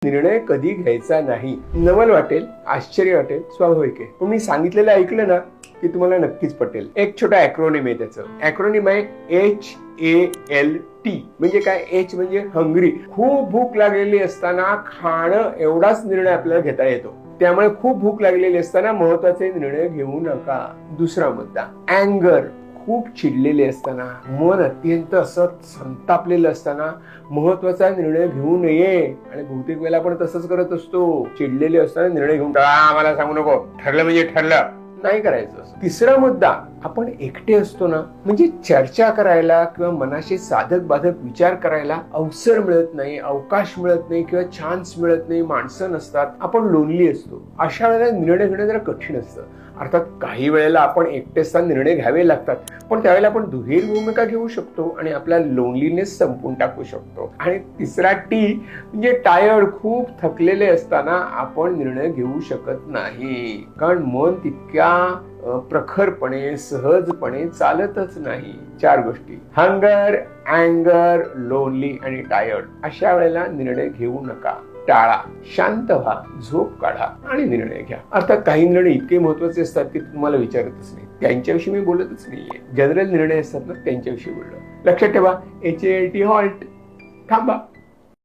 निर्णय कधी घ्यायचा नाही. नवल वाटेल, आश्चर्य वाटेल, स्वाभाविक आहे. पण मी सांगितलेलं ऐकलं ना की तुम्हाला नक्कीच पटेल. एक छोटा ॲक्रोनिम आहे. त्याचं ॲक्रोनिम आहे HALT. म्हणजे काय? H म्हणजे हंग्री. खूप भूक लागलेली असताना खाणं एवढाच निर्णय आपल्याला घेता येतो. त्यामुळे खूप भूक लागलेली असताना महत्वाचे निर्णय घेऊ नका. दुसरा मुद्दा, अँगर. खूप चिडलेले असताना, मन अत्यंत असं संतापलेलं असताना महत्वाचा निर्णय घेऊ नये. आणि बहुतेक वेळेला आपण तसंच करत असतो. चिडलेले असताना निर्णय घेऊन मला सांगू नको, ठरलं म्हणजे ठरलं, नाही करायचं. तिसरा मुद्दा, आपण एकटे असतो ना, म्हणजे चर्चा करायला किंवा मनाशी साधक बाधक विचार करायला अवसर मिळत नाही, अवकाश मिळत नाही किंवा चान्स मिळत नाही, माणसं नसतात, आपण लोनली असतो. अशा वेळेला निर्णय घेणं जरा कठीण असतं. अर्थात काही वेळेला आपण एकटे असताना निर्णय घ्यावे लागतात, पण त्यावेळेला आपण दुहेरी भूमिका घेऊ शकतो आणि आपला लोनलीनेस संपून टाकू शकतो. आणि तिसरा T म्हणजे टायर्ड. खूप थकलेले असताना आपण निर्णय घेऊ शकत नाही, कारण मन तितक्या प्रखरपणे सहजपणे चालतच नाही. 4 गोष्टी, हंगर, अँगर, लोनली आणि टायर्ड. अशा वेळेला निर्णय घेऊ नका, टाळा, शांत व्हा, झोप काढा आणि निर्णय घ्या. अर्थात काही निर्णय इतके महत्वाचे असतात की तुम्हाला विचारतच नाही, त्यांच्याविषयी मी बोलतच नाहीये. जनरल निर्णय असतात ना, त्यांच्याविषयी बोललो. लक्षात ठेवा, HALT, हॉल्ट, थांबा.